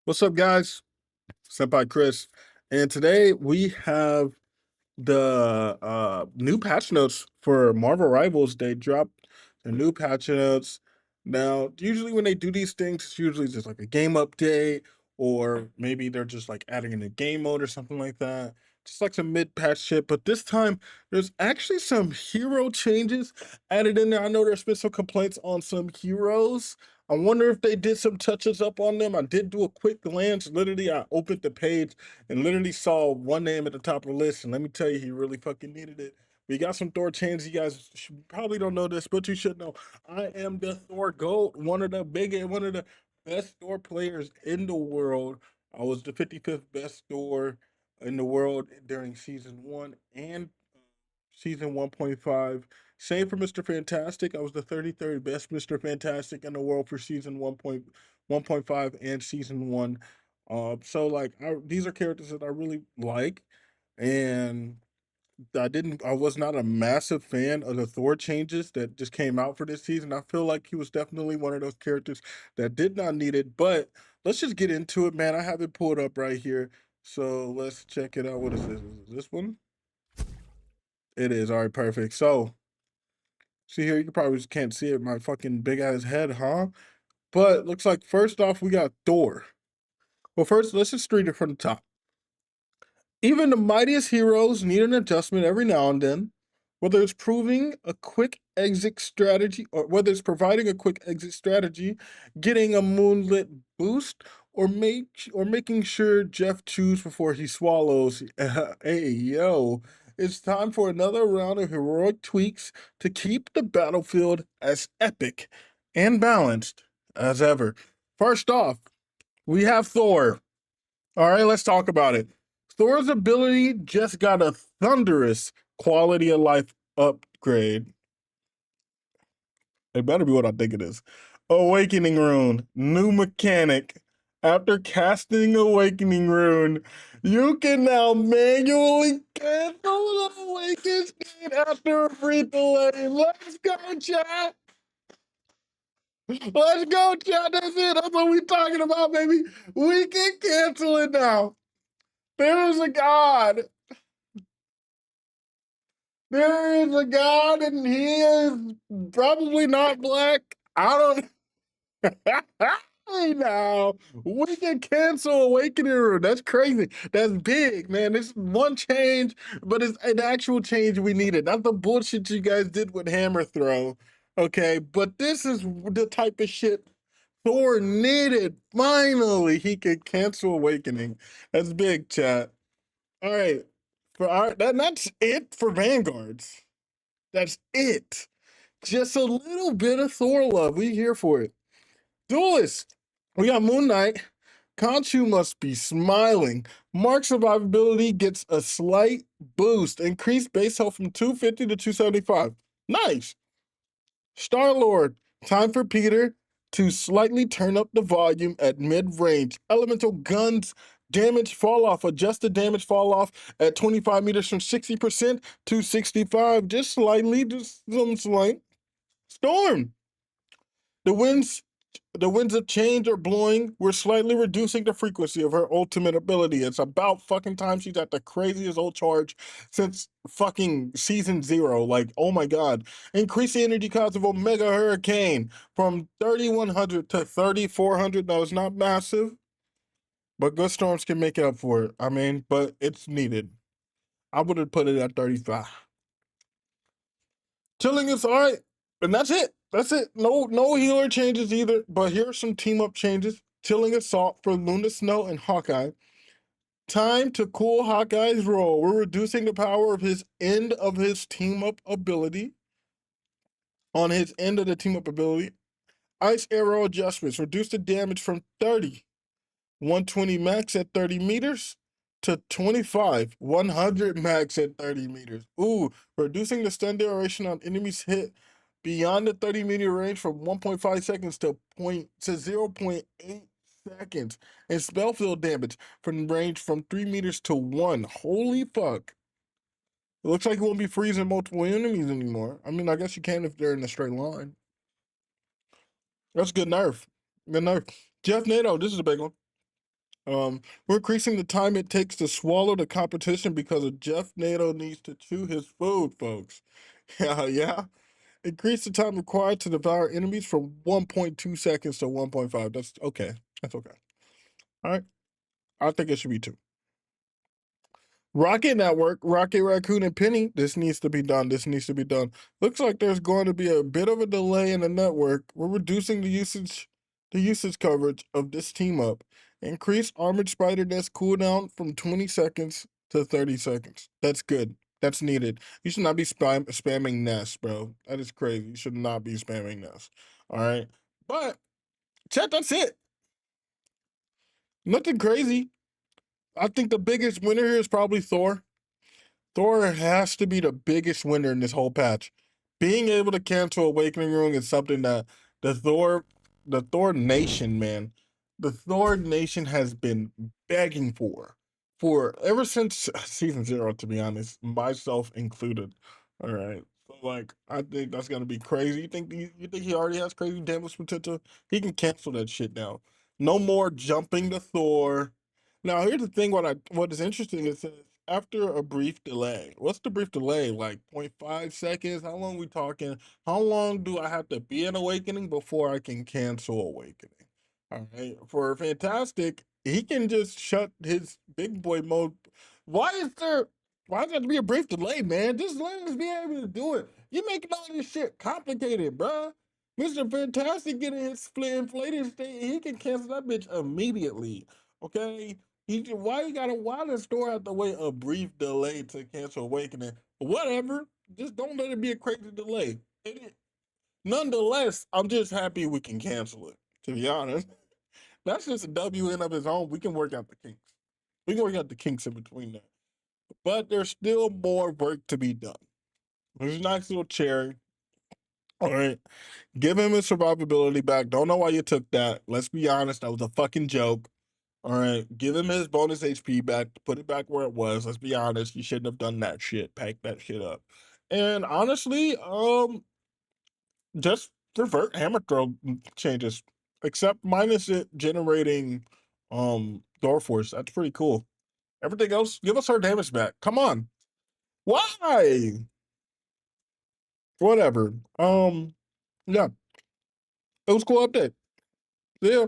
What's up, guys? Senpai Chris, and today we have the new patch notes for Marvel Rivals. They dropped the new patch notes. Now, usually when they do these things, it's usually just like a game update, or maybe they're just like adding in a game mode or something like that. Just like some mid-patch shit. But this time, there's actually some hero changes added in there. I know there's been some complaints on some heroes. I wonder if they did some touches up on them. I did do a quick glance. Literally, I opened the page and literally saw one name at the top of the list. And let me tell you, he really fucking needed it. We got some Thor changes. You guys probably don't know this, but you should know. I am the Thor GOAT, one of the best Thor players in the world. I was the 55th best Thor in the world during season one and season 1.5. Same for Mr. Fantastic. I was the 33rd best Mr. Fantastic in the world for season 1.1.5 and season one. So like these are characters that I really like, and I was not a massive fan of the Thor changes that just came out for this season. I feel like he was definitely one of those characters that did not need it. But let's just get into it, man. I have it pulled up right here. So let's check it out. What is this? Is this one? It is. All right, perfect. So see here, you probably just can't see it. My fucking big ass head, huh? But looks like first off, we got Thor. Well, first, let's just read it from the top. Even the mightiest heroes need an adjustment every now and then, whether it's proving a quick exit strategy or whether it's providing a quick exit strategy, getting a moonlit boost, or making sure Jeff chews before he swallows. Hey yo, it's time for another round of heroic tweaks to keep the battlefield as epic and balanced as ever. First off, we have Thor. All right, let's talk about it. Thor's ability just got a thunderous quality of life upgrade. It better be what I think it is. Awakening Rune, new mechanic. After casting Awakening Rune, you can now manually cancel the Awaken state after a brief delay. Let's go, chat! Let's go, chat! That's it! That's what we talking about, baby! We can cancel it now! There is a God! There is a God, and he is probably not black. I don't. Hey, now we can cancel Awakening Room. That's crazy. That's big, man. It's one change, but it's an actual change we needed. Not the bullshit you guys did with Hammer Throw. Okay, but this is the type of shit Thor needed. Finally, he could cancel Awakening. That's big, chat. All right, that's it for Vanguards. That's it. Just a little bit of Thor love. We here for it. Duelist. We got Moon Knight. Khonshu must be smiling. Mark survivability gets a slight boost. Increased base health from 250 to 275. Nice. Star-Lord. Time for Peter to slightly turn up the volume at mid-range. Elemental guns damage fall off. Adjust the damage fall off at 25 meters from 60% to 65. Just slightly, just some slight. Storm. The winds the winds of change are blowing. We're slightly reducing the frequency of her ultimate ability. It's about fucking time she's at the craziest old charge since fucking season 0. Like, oh my god. Increase the energy cost of Omega Hurricane from 3,100 to 3,400. Now, it's not massive, but good storms can make up for it. I mean, but it's needed. I would have put it at 35. Chilling is all right. And that's it. That's it. No healer changes either. But here's some team up changes. Chilling Assault for Luna Snow and Hawkeye. Time to cool Hawkeye's roll. We're reducing the power of his end of his team up ability. On his end of the team up ability. Ice Arrow adjustments. Reduce the damage from 30. 120 max at 30 meters to 25, 100 max at 30 meters. Ooh, reducing the stun duration on enemies hit beyond the 30-meter range from 1.5 seconds to 0.8 seconds. And spell field damage from range from 3 meters to 1. Holy fuck. It looks like it won't be freezing multiple enemies anymore. I mean, I guess you can if they're in a straight line. That's good nerf. Good nerf. Jeff Nato, this is a big one. We're increasing the time it takes to swallow the competition because of Jeff Nato needs to chew his food, folks. Yeah, yeah. Increase the time required to devour enemies from 1.2 seconds to 1.5. That's okay. That's okay. All right. I think it should be two. Rocket Network, Rocket Raccoon and Penny. This needs to be done. This needs to be done. Looks like there's going to be a bit of a delay in the network. We're reducing the usage coverage of this team up. Increase Armored Spider Nest cooldown from 20 seconds to 30 seconds. That's good. That's needed. You should not be spamming Nest, bro. That is crazy. You should not be spamming Nest. All right. But chat, that's it. Nothing crazy. I think the biggest winner here is probably Thor. Thor has to be the biggest winner in this whole patch. Being able to cancel Awakening Rune is something that the Thor, the Thor Nation, man, the Thor Nation has been begging for ever since season 0. To be honest, myself included. All right, so like I think that's gonna be crazy. You think he already has crazy damage potential? He can cancel that shit now. No more jumping to Thor. Now here's the thing. What is interesting is after a brief delay. What's the brief delay? Like zero point 0.5 seconds? How long we talking? How long do I have to be in Awakening before I can cancel Awakening? All right. For Fantastic, he can just shut his big boy mode. Why is there why does there have to be a brief delay, man? Just let us be able to do it. You making all this shit complicated, bruh. Mr. Fantastic getting his inflated state, he can cancel that bitch immediately. Okay? Why the store have to wait a brief delay to cancel Awakening? Whatever. Just don't let it be a crazy delay. Nonetheless, I'm just happy we can cancel it. To be honest, that's just a W in of its own. We can work out the kinks. We can work out the kinks in between that. But there's still more work to be done. There's a nice little cherry. All right. Give him his survivability back. Don't know why you took that. Let's be honest. That was a fucking joke. All right, give him his bonus HP back, put it back where it was. Let's be honest, you shouldn't have done that shit. Pack that shit up. And honestly, just revert hammer throw changes, except minus it generating door force. That's pretty cool. Everything else, give us our damage back. Come on. Why? Whatever. Yeah, it was a cool update. See ya.